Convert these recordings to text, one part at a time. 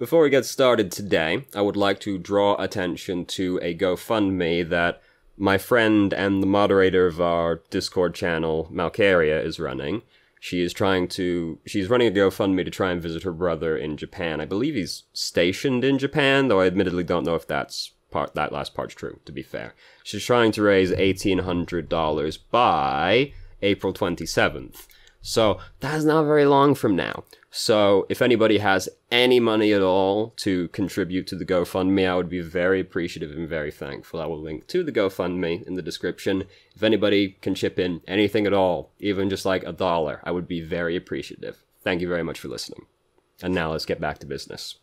Before we get started today, I would like to draw attention to a GoFundMe that my friend and the moderator of our Discord channel, Malcaria, is running. She's running a GoFundMe to try and visit her brother in Japan. I believe he's stationed in Japan, though I admittedly don't know if that last part's true, to be fair. She's trying to raise $1,800 by April 27th. So, that's not very long from now. So, if anybody has any money at all to contribute to the GoFundMe, I would be very appreciative and very thankful. I will link to the GoFundMe in the description. If anybody can chip in anything at all, even just like $1, I would be very appreciative. Thank you very much for listening. And now let's get back to business.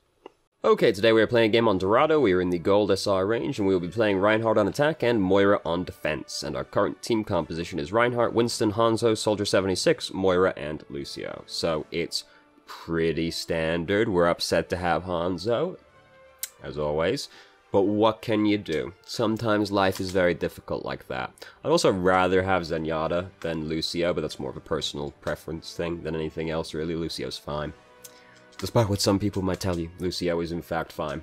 Okay, today we are playing a game on Dorado. We are in the Gold SR range, and we will be playing Reinhardt on attack and Moira on defense. And our current team composition is Reinhardt, Winston, Hanzo, Soldier 76, Moira, and Lucio. So it's pretty standard. We're upset to have Hanzo, as always. But what can you do? Sometimes life is very difficult like that. I'd also rather have Zenyatta than Lucio, but that's more of a personal preference thing than anything else, really. Lucio's fine. Despite what some people might tell you, Lucio is in fact fine.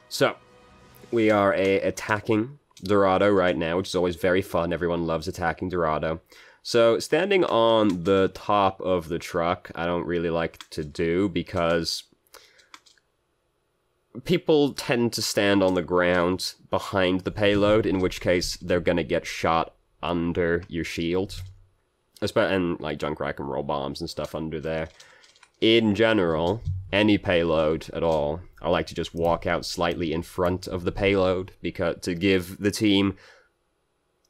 So, we are attacking Dorado right now, which is always very fun. Everyone loves attacking Dorado. So, standing on the top of the truck, I don't really like to do because people tend to stand on the ground behind the payload, in which case they're gonna get shot under your shield. And, like, Junkrat can roll bombs and stuff under there. In general, any payload at all, I like to just walk out slightly in front of the payload to give the team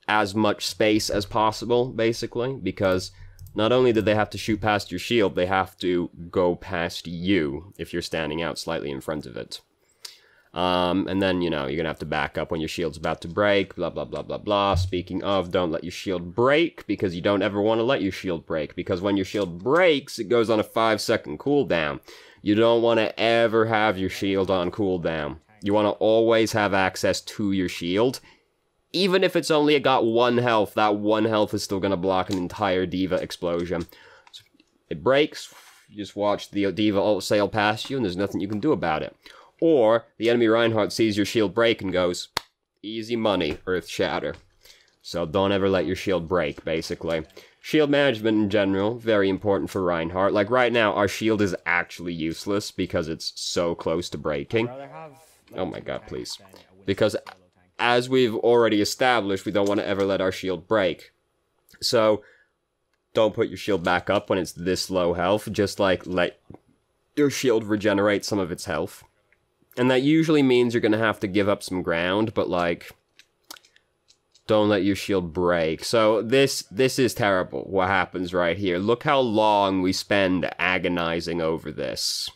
as much space as possible, basically, because not only do they have to shoot past your shield, they have to go past you if you're standing out slightly in front of it. And then, you know, you're gonna have to back up when your shield's about to break, blah, blah, blah, blah, blah. Speaking of, don't let your shield break, because you don't ever want to let your shield break, because when your shield breaks, it goes on a 5-second cooldown. You don't want to ever have your shield on cooldown. You want to always have access to your shield. Even if it's only got 1 health, that 1 health is still gonna block an entire D.Va explosion. So it breaks, you just watch the D.Va ult sail past you, and there's nothing you can do about it. Or, the enemy Reinhardt sees your shield break and goes, easy money, Earth Shatter. So don't ever let your shield break, basically. Shield management in general, very important for Reinhardt. Like right now, our shield is actually useless because it's so close to breaking. Oh my god, please. Because, as we've already established, we don't want to ever let our shield break. So, don't put your shield back up when it's this low health. Just, like, let your shield regenerate some of its health. And that usually means you're going to have to give up some ground, but, like, don't let your shield break. So, this is terrible, what happens right here. Look how long we spend agonizing over this.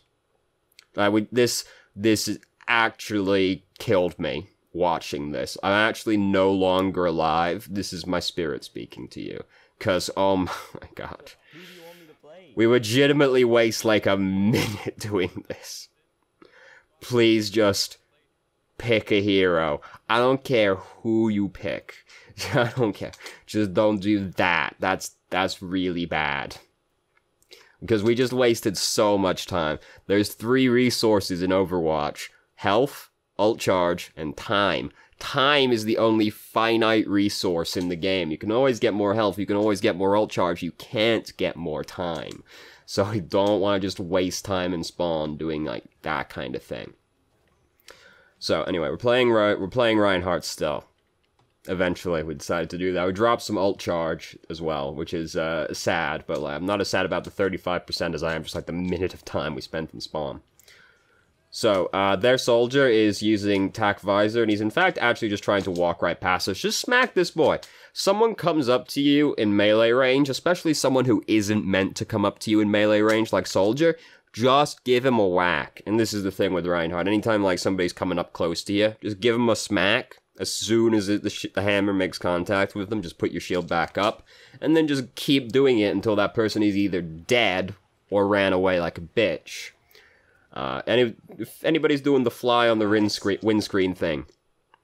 This actually killed me, watching this. I'm actually no longer alive. This is my spirit speaking to you. Because, oh my god. We legitimately waste, like, a minute doing this. Please just pick a hero. I don't care who you pick. I don't care. Just don't do that. That's really bad. Because we just wasted so much time. There's 3 resources in Overwatch. Health, ult charge, and time. Time is the only finite resource in the game. You can always get more health, you can always get more ult charge, you can't get more time. So I don't want to just waste time in spawn doing, like, that kind of thing. So, anyway, we're playing Reinhardt still. Eventually, we decided to do that. We dropped some ult charge as well, which is sad, but like, I'm not as sad about the 35% as I am just, like, the minute of time we spent in spawn. So, their soldier is using tac visor, and he's in fact actually just trying to walk right past us. Just smack this boy. Someone comes up to you in melee range, especially someone who isn't meant to come up to you in melee range, like Soldier, just give him a whack. And this is the thing with Reinhardt. Anytime, like, somebody's coming up close to you, just give him a smack. As soon as the hammer makes contact with them, just put your shield back up. And then just keep doing it until that person is either dead or ran away like a bitch. And if anybody's doing the fly on the windscreen thing,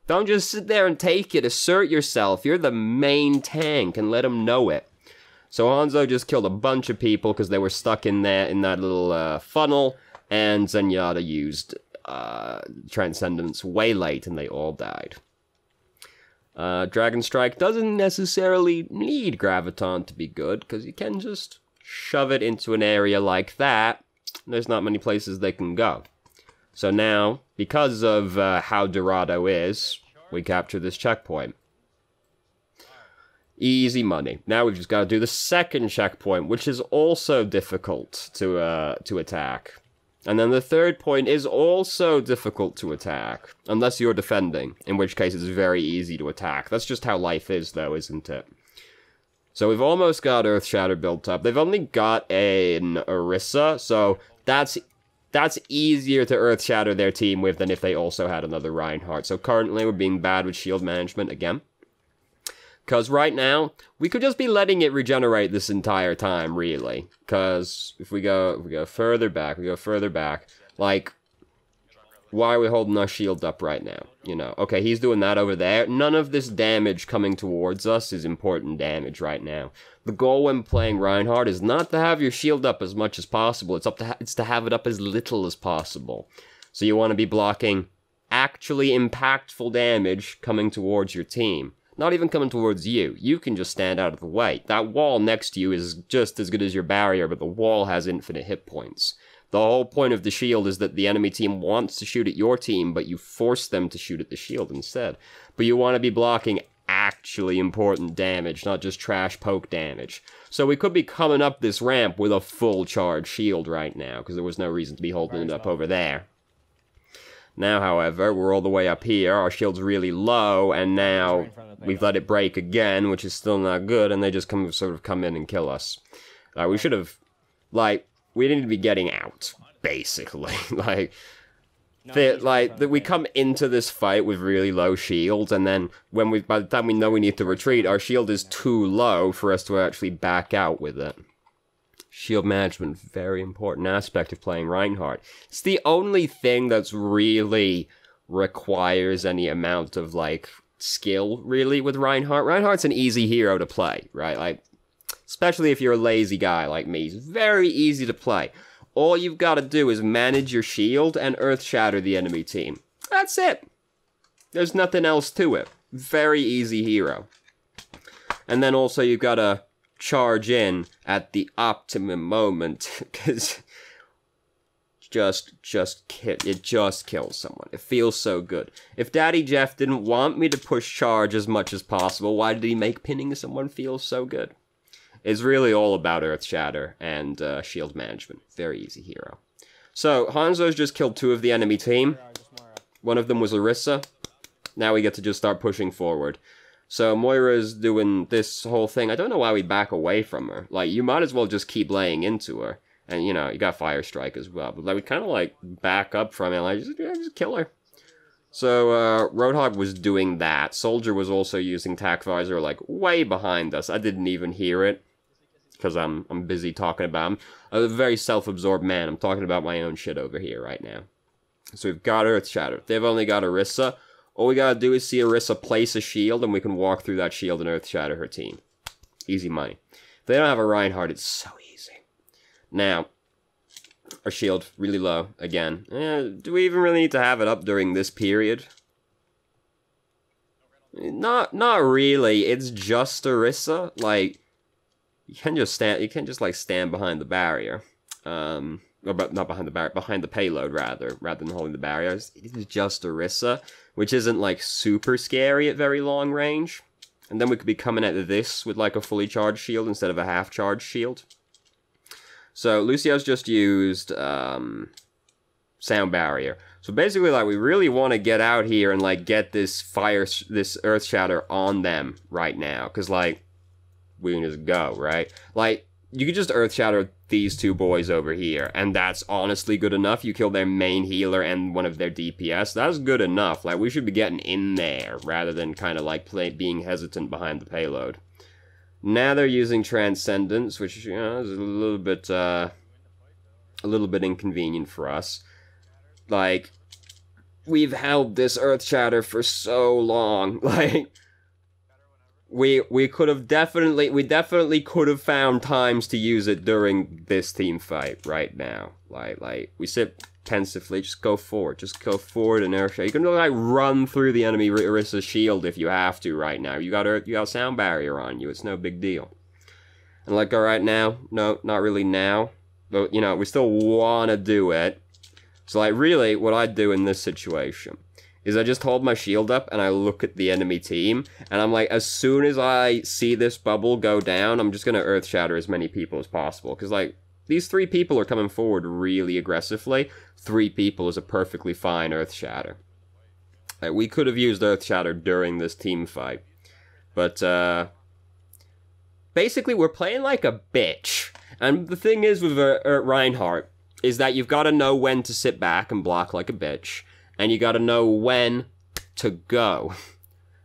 don't just sit there and take it. Assert yourself. You're the main tank, and let them know it. So Hanzo just killed a bunch of people because they were stuck in that little funnel. and Zenyatta used Transcendence way late, and they all died. Dragon Strike doesn't necessarily need Graviton to be good, because you can just shove it into an area like that. There's not many places they can go. So now, because of how Dorado is, we capture this checkpoint. Easy money. Now we've just got to do the second checkpoint, which is also difficult to attack. And then the third point is also difficult to attack, unless you're defending, in which case it's very easy to attack. That's just how life is, though, isn't it? So we've almost got Earth Shatter built up. They've only got an Orisa, so that's easier to Earth Shatter their team with than if they also had another Reinhardt. So currently we're being bad with shield management again. Because right now, we could just be letting it regenerate this entire time, really. Because if we go further back, like, why are we holding our shield up right now? You know, okay, he's doing that over there. None of this damage coming towards us is important damage right now. The goal when playing Reinhardt is not to have your shield up as much as possible. It's to have it up as little as possible. So you want to be blocking actually impactful damage coming towards your team. Not even coming towards you. You can just stand out of the way. That wall next to you is just as good as your barrier, but the wall has infinite hit points. The whole point of the shield is that the enemy team wants to shoot at your team, but you force them to shoot at the shield instead. But you want to be blocking actually important damage, not just trash poke damage. So we could be coming up this ramp with a full charge shield right now, because there was no reason to be holding it up over there. Now, however, we're all the way up here, our shield's really low, and now we've let it break again, which is still not good, and they just sort of come in and kill us. We should have, like, we need to be getting out, basically. We come into this fight with really low shields, and then by the time we know we need to retreat, our shield is too low for us to actually back out with it. Shield management, very important aspect of playing Reinhardt. It's the only thing that's really requires any amount of, like, skill, really, with Reinhardt. Reinhardt's an easy hero to play, right? Like, especially if you're a lazy guy like me. He's very easy to play. All you've got to do is manage your shield and Earth Shatter the enemy team. That's it. There's nothing else to it. Very easy hero. And then also you've got to charge in at the optimum moment, because it just kills someone. It feels so good. If Daddy Jeff didn't want me to push charge as much as possible, why did he make pinning someone feel so good? It's really all about Earth Shatter and shield management. Very easy hero. So, Hanzo's just killed 2 of the enemy team. One of them was Orisa. Now we get to just start pushing forward. So Moira's doing this whole thing. I don't know why we back away from her. Like, you might as well just keep laying into her. And, you know, you got Fire Strike as well. But, like, we kind of, like, back up from it. Like, just kill her. So, Roadhog was doing that. Soldier was also using Tac Visor, like, way behind us. I didn't even hear it, because I'm busy talking about him. I'm a very self-absorbed man. I'm talking about my own shit over here right now. So we've got Earth Shatter. They've only got Orisa. All we gotta do is see Orisa place a shield, and we can walk through that shield and Earth Shatter her team. Easy money. If they don't have a Reinhardt, it's so easy. Now, our shield, really low, again. Do we even really need to have it up during this period? Not really. It's just Orisa. Like, you can just stand behind the barrier. Or not behind the barrier, behind the payload, rather than holding the barriers. It is just Orisa, which isn't, like, super scary at very long range. And then we could be coming at this with, like, a fully charged shield instead of a half-charged shield. So, Lucio's just used, sound barrier. So basically, like, we really want to get out here and, like, get this Earth Shatter on them right now. Because, like, we can just go, right? Like, you could just Earth Shatter these 2 boys over here, and that's honestly good enough. You kill their main healer and one of their DPS. That's good enough. Like, we should be getting in there, rather than kind of, like, being hesitant behind the payload. Now they're using Transcendence, which, you know, is a little bit inconvenient for us. Like, we've held this Earth Shatter for so long. Like, we definitely could have found times to use it during this team fight right now. Like we sit pensively, just go forward inertia. You can like run through the enemy Orissa's shield if you have to right now. You got sound barrier on you. It's no big deal. And like right now, no, not really now, but you know we still want to do it. So like really, what I'd do in this situation is I just hold my shield up and I look at the enemy team, and I'm like, as soon as I see this bubble go down, I'm just gonna earth shatter as many people as possible, because like these 3 people are coming forward really aggressively. 3 people is a perfectly fine earth shatter. Like, we could have used earth shatter during this team fight, but basically we're playing like a bitch. And the thing is with Reinhardt is that you've got to know when to sit back and block like a bitch, and you gotta know when to go.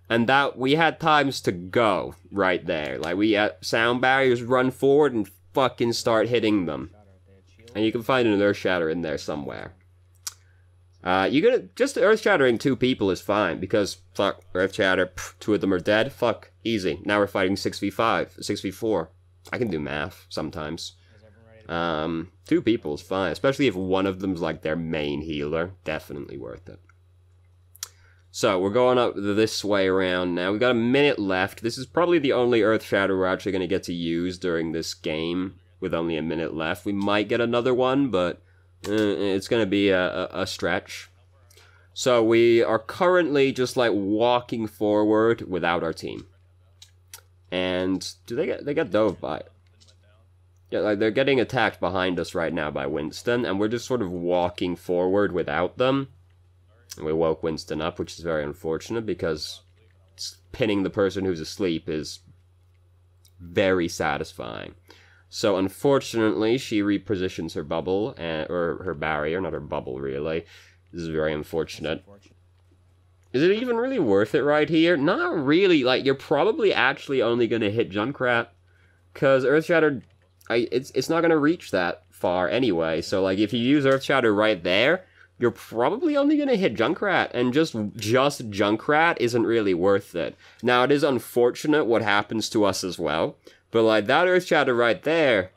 And that, we had times to go right there. Like, we had sound barriers, run forward and fucking start hitting them. And you can find an Earth Shatter in there somewhere. Just Earth Shattering 2 people is fine, because, fuck, Earth Shatter, 2 of them are dead, fuck, easy. Now we're fighting 6v5, 6v4. I can do math, sometimes. 2 people is fine, especially if one of them's like their main healer. Definitely worth it. So, we're going up this way around now. We've got a minute left. This is probably the only Earth Shatter we're actually going to get to use during this game, with only a minute left. We might get another one, but it's going to be a stretch. So, we are currently just like walking forward without our team. And, they get dove by it. Yeah, like, they're getting attacked behind us right now by Winston, and we're just sort of walking forward without them. And we woke Winston up, which is very unfortunate, because pinning the person who's asleep is very satisfying. So, unfortunately, she repositions her bubble, or her barrier, not her bubble, really. This is very unfortunate. Is it even really worth it right here? Not really. Like, you're probably actually only going to hit Junkrat, because Earth Shatter... it's not going to reach that far anyway, so like if you use Earth Shatter right there, you're probably only going to hit Junkrat, and just Junkrat isn't really worth it. Now, it is unfortunate what happens to us as well, but like that Earth Shatter right there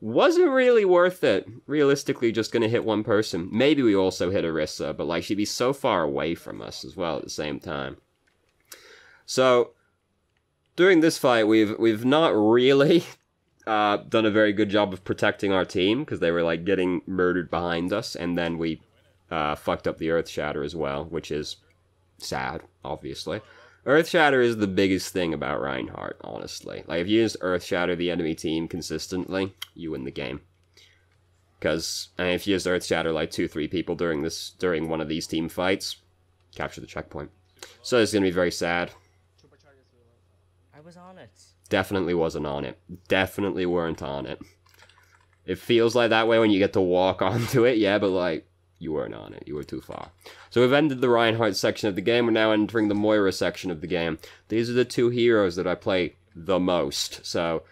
wasn't really worth it. Realistically, just going to hit one person. Maybe we also hit Orisa, but like she'd be so far away from us as well at the same time. So, during this fight, we've not really... done a very good job of protecting our team, because they were like getting murdered behind us, and then we fucked up the Earth Shatter as well, which is sad, obviously. Earth Shatter is the biggest thing about Reinhardt, honestly. Like, if you just Earth Shatter the enemy team consistently, you win the game. Because if you just Earth Shatter like 2-3 people during one of these team fights, capture the checkpoint. So it's gonna be very sad. I was on it. Definitely wasn't on it. Definitely weren't on it. It feels like that way when you get to walk onto it, yeah, but like, you weren't on it. You were too far. So we've ended the Reinhardt section of the game. We're now entering the Moira section of the game. These are the 2 heroes that I play the most. So,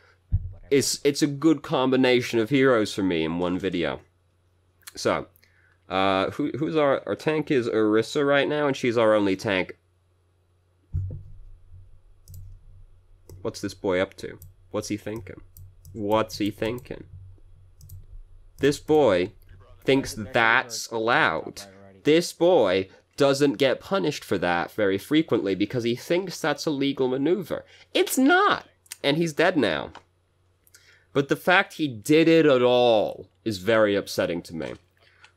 it's a good combination of heroes for me in one video. So, who's our tank is Orisa right now, and she's our only tank. What's this boy up to? What's he thinking? What's he thinking? This boy thinks that's allowed. This boy doesn't get punished for that very frequently because he thinks that's a legal maneuver. It's not! And he's dead now. But the fact he did it at all is very upsetting to me.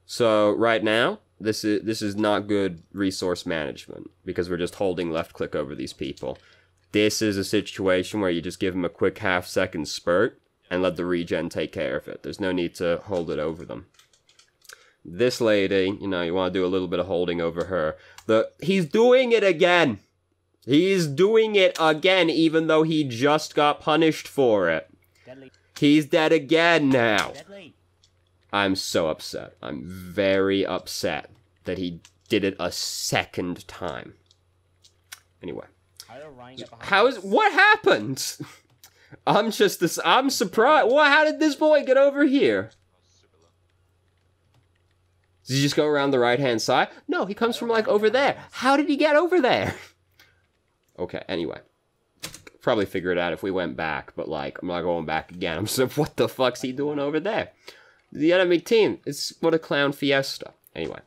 So, right now, this is not good resource management, because we're just holding left click over these people. This is a situation where you just give them a quick half-second spurt and let the regen take care of it. There's no need to hold it over them. This lady, you know, you want to do a little bit of holding over her. He's doing it again! He's doing it again, even though he just got punished for it. Deadly. He's dead again now. Deadly. I'm so upset. I'm very upset that he did it a second time. Anyway. What happened? I'm surprised. How did this boy get over here? Did he just go around the right-hand side? No, he comes from, like, over there. How did he get over there? Okay, anyway. probably figure it out if we went back, but, like, I'm not going back again. I'm just like, what the fuck's he doing over there? The enemy team, it's what a clown fiesta. Anyway,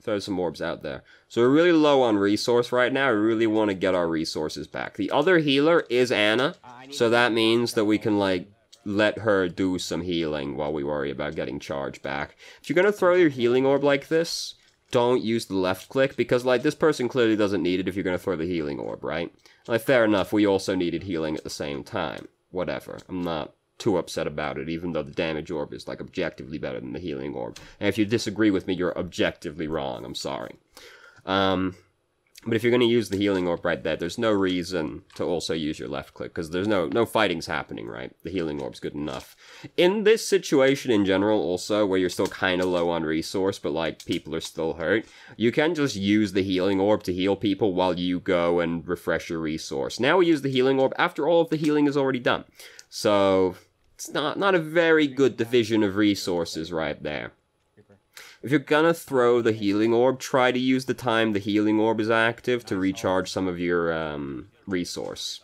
throw some orbs out there. So we're really low on resource right now. We really want to get our resources back. The other healer is Anna, so that means that we can, like, let her do some healing while we worry about getting charge back. If you're gonna throw your healing orb like this, don't use the left click, because, like, this person clearly doesn't need it if you're gonna throw the healing orb, right? Like, fair enough, we also needed healing at the same time. Whatever. I'm not too upset about it, even though the damage orb is, like, objectively better than the healing orb. And if you disagree with me, you're objectively wrong. I'm sorry. But if you're going to use the healing orb right there, there's no reason to also use your left click, because there's no fighting's happening, right? The healing orb's good enough. In this situation in general, also, where you're still kind of low on resource, but, like, people are still hurt, you can just use the healing orb to heal people while you go and refresh your resource. Now we use the healing orb after all of the healing is already done. So, it's not a very good division of resources right there. If you're gonna throw the healing orb, try to use the time the healing orb is active to recharge some of your resource.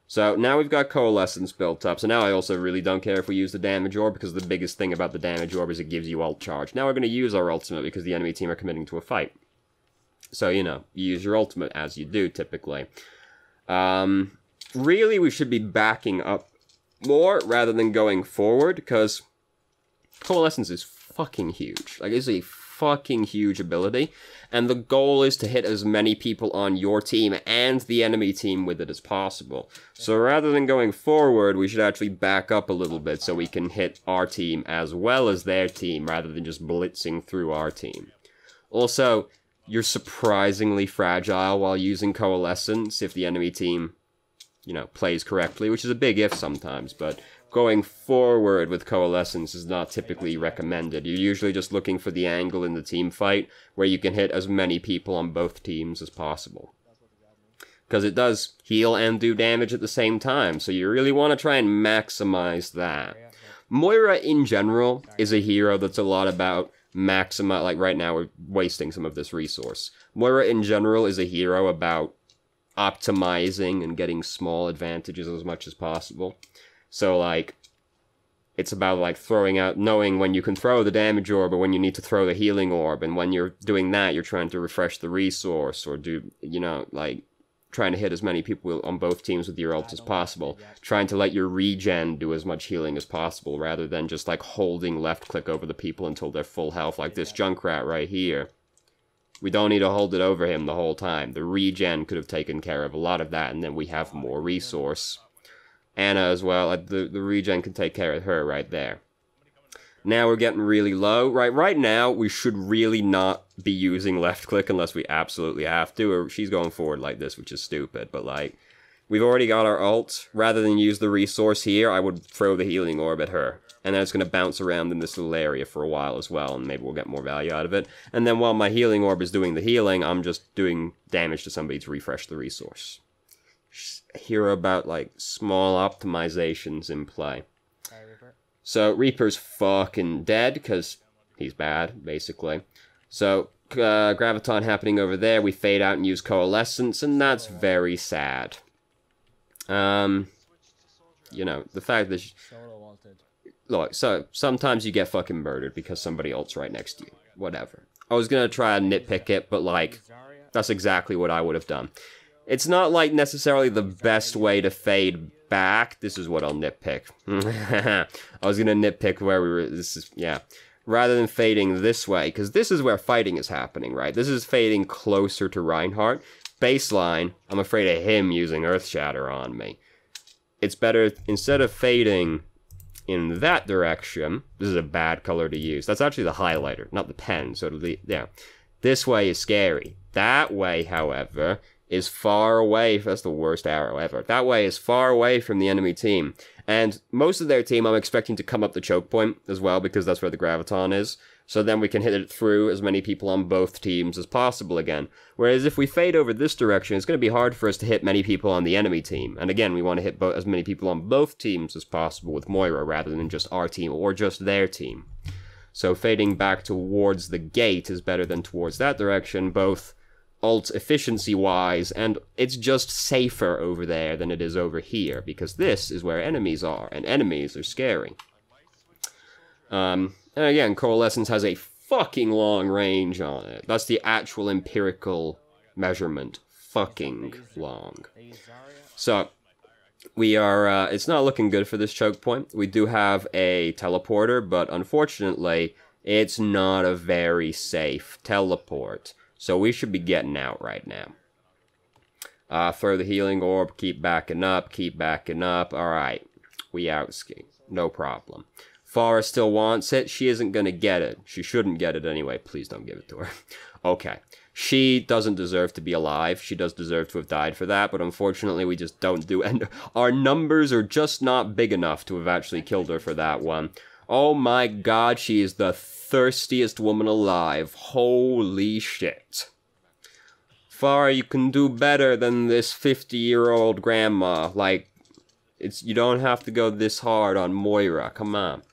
So now we've got coalescence built up, so now I also really don't care if we use the damage orb, because the biggest thing about the damage orb is it gives you ult charge. Now we're going to use our ultimate because the enemy team are committing to a fight. So, you know, you use your ultimate as you do, typically. Really, we should be backing up more rather than going forward, because coalescence is fucking huge. Like, it's a fucking huge ability, and the goal is to hit as many people on your team and the enemy team with it as possible. So rather than going forward, we should actually back up a little bit so we can hit our team as well as their team, rather than just blitzing through our team. Also, you're surprisingly fragile while using coalescence if the enemy team, you know, plays correctly, which is a big if sometimes, but going forward with coalescence is not typically recommended. You're usually just looking for the angle in the team fight where you can hit as many people on both teams as possible, because it does heal and do damage at the same time, so you really want to try and maximize that. Moira in general is a hero that's a lot about maximize, like right now we're wasting some of this resource. Moira in general is a hero about optimizing and getting small advantages as much as possible. So, like, it's about, like, throwing out, knowing when you can throw the damage orb or when you need to throw the healing orb, and when you're doing that, you're trying to refresh the resource, or do, you know, like, trying to hit as many people on both teams with your ult as possible, trying to let your regen do as much healing as possible, rather than just, like, holding left click over the people until they're full health, like this Junkrat right here. We don't need to hold it over him the whole time. The regen could have taken care of a lot of that, and then we have more resource. Anna as well, the regen can take care of her right there. Now we're getting really low. Right now, we should really not be using left click unless we absolutely have to, or she's going forward like this, which is stupid, but, like, we've already got our ult. Rather than use the resource here, I would throw the healing orb at her. And then it's going to bounce around in this little area for a while as well, and maybe we'll get more value out of it. And then while my healing orb is doing the healing, I'm just doing damage to somebody to refresh the resource. Hear about, like, small optimizations in play. So Reaper's fucking dead because he's bad, basically. So Graviton happening over there, we fade out and use Coalescence, and that's very sad. You know, the fact that look, so sometimes you get fucking murdered because somebody ults right next to you. Whatever. I was gonna try and nitpick it, but, like, that's exactly what I would have done. It's not, like, necessarily the best way to fade back. This is what I'll nitpick. I was gonna nitpick where we were, yeah. Rather than fading this way, because this is where fighting is happening, right? This is fading closer to Reinhardt. Baseline, I'm afraid of him using Earthshatter on me. It's better, instead of fading in that direction, this is a bad color to use. That's actually the highlighter, not the pen, so it'll be, yeah. This way is scary. That way, however, is far away. That's the worst arrow ever. That way is far away from the enemy team. And most of their team I'm expecting to come up the choke point as well, because that's where the Graviton is. So then we can hit it through as many people on both teams as possible again. Whereas if we fade over this direction, it's going to be hard for us to hit many people on the enemy team. And again, we want to hit as many people on both teams as possible with Moira, rather than just our team or just their team. So fading back towards the gate is better than towards that direction, both ult efficiency-wise, and it's just safer over there than it is over here, because this is where enemies are, and enemies are scary. And again, Coalescence has a fucking long range on it. That's the actual empirical measurement. Fucking long. So, we are, it's not looking good for this choke point. We do have a teleporter, but unfortunately, it's not a very safe teleport. So we should be getting out right now. Further healing orb, keep backing up, Alright, we outski. No problem. Farah still wants it. She isn't gonna get it. She shouldn't get it anyway. Please don't give it to her. Okay. She doesn't deserve to be alive. She does deserve to have died for that, but unfortunately we just don't do it. Our numbers are just not big enough to have actually killed her for that one. Oh my god, she is the thirstiest woman alive. Holy shit. Farah, you can do better than this 50-year-old grandma. Like, you don't have to go this hard on Moira. Come on.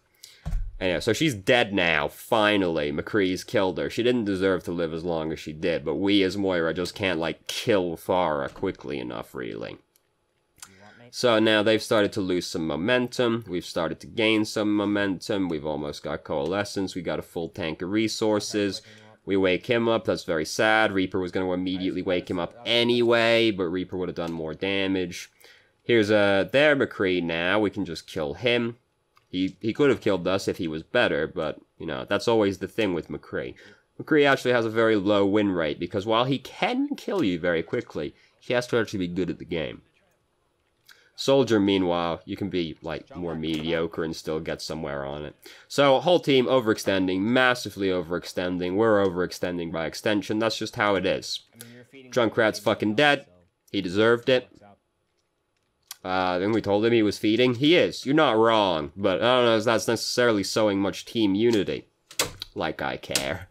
Anyway, so she's dead now, finally. McCree's killed her. She didn't deserve to live as long as she did, but we as Moira just can't, like, kill Farah quickly enough, really. So now they've started to lose some momentum. We've started to gain some momentum. We've almost got Coalescence. We got a full tank of resources. We wake him up. That's very sad. Reaper was going to immediately wake him up anyway, but Reaper would have done more damage. Here's their McCree now. We can just kill him. He could have killed us if he was better, but, you know, that's always the thing with McCree. McCree actually has a very low win rate, because while he can kill you very quickly, he has to actually be good at the game. Soldier, meanwhile, you can be, like, more mediocre and still get somewhere on it. So, whole team overextending, massively overextending. We're overextending by extension. That's just how it is. Junkrat's fucking dead. He deserved it. Then we told him he was feeding. He is. You're not wrong. But I don't know if that's necessarily showing much team unity. Like I care.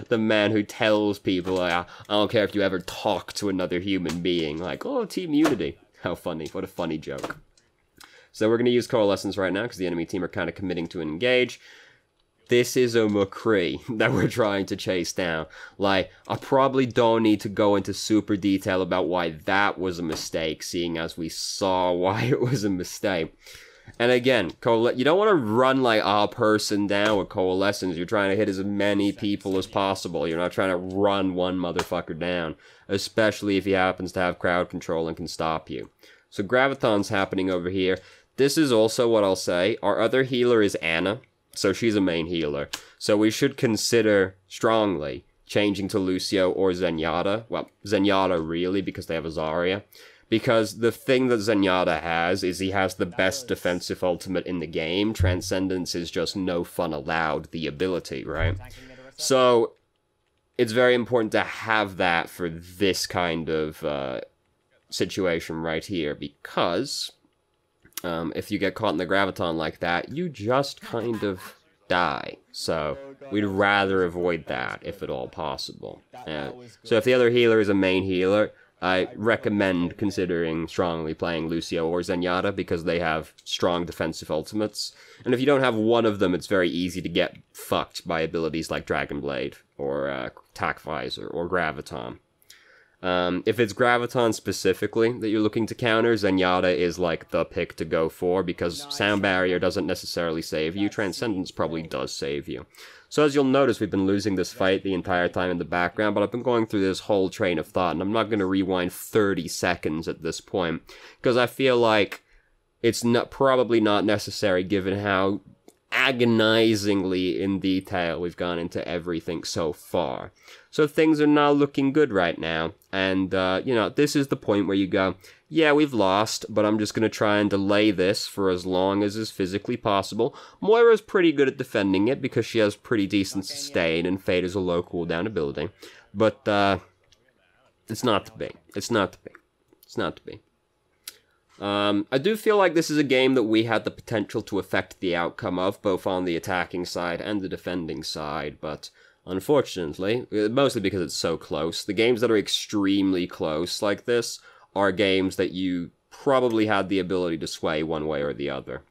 The man who tells people, I don't care if you ever talk to another human being. Like, oh, team unity. How funny. What a funny joke. So we're going to use Coalescence right now, because the enemy team are kind of committing to engage. This is a McCree that we're trying to chase down. Like, I probably don't need to go into super detail about why that was a mistake, seeing as we saw why it was a mistake. And again, you don't want to run like a person down with Coalescence. You're trying to hit as many people as possible. You're not trying to run one motherfucker down, especially if he happens to have crowd control and can stop you. So Graviton's happening over here. This is also what I'll say. Our other healer is Anna, so she's a main healer. So we should consider strongly changing to Lucio or Zenyatta. Well, Zenyatta really, because they have a Zarya. Because the thing that Zenyatta has is he has the best defensive ultimate in the game. Transcendence is just no fun allowed, the ability, right? So, it's very important to have that for this kind of situation right here, because if you get caught in the Graviton like that, you just kind of die. So, we'd rather avoid that, if at all possible. So if the other healer is a main healer, I recommend considering strongly playing Lucio or Zenyatta, because they have strong defensive ultimates. And if you don't have one of them, it's very easy to get fucked by abilities like Dragon Blade, or Tac Visor, or Graviton. If it's Graviton specifically that you're looking to counter, Zenyatta is like the pick to go for, because Sound Barrier doesn't necessarily save you. Transcendence probably does save you. So as you'll notice, we've been losing this fight the entire time in the background, but I've been going through this whole train of thought, and I'm not going to rewind 30 seconds at this point, because I feel like it's probably not necessary given how agonizingly in detail we've gone into everything so far. So things are not looking good right now, and, you know, this is the point where you go, yeah, we've lost, but I'm just going to try and delay this for as long as is physically possible. Moira's pretty good at defending it, because she has pretty decent sustain, and Fade is a low cooldown ability. But, it's not to be. It's not to be. It's not to be. I do feel like this is a game that we had the potential to affect the outcome of, both on the attacking side and the defending side, but unfortunately, mostly because it's so close, the games that are extremely close like this are games that you probably had the ability to sway one way or the other.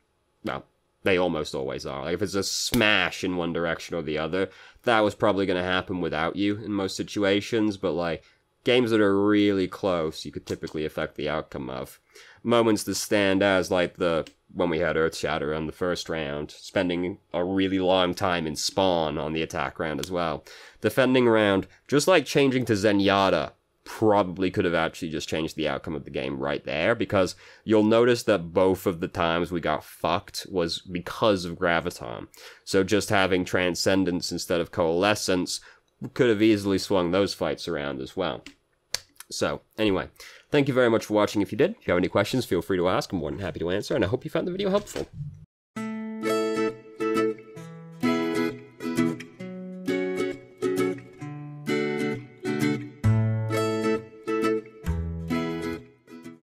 Well, they almost always are. Like, if it's a smash in one direction or the other, that was probably going to happen without you in most situations, but, like, games that are really close, you could typically affect the outcome of. Moments that stand as, like, when we had Earthshatter on the first round, spending a really long time in Spawn on the attack round as well. Defending round, just like changing to Zenyatta, probably could have actually just changed the outcome of the game right there, because you'll notice that both of the times we got fucked was because of Graviton. So just having Transcendence instead of Coalescence could have easily swung those fights around as well. So, anyway, thank you very much for watching if you did. If you have any questions, feel free to ask. I'm more than happy to answer, and I hope you found the video helpful.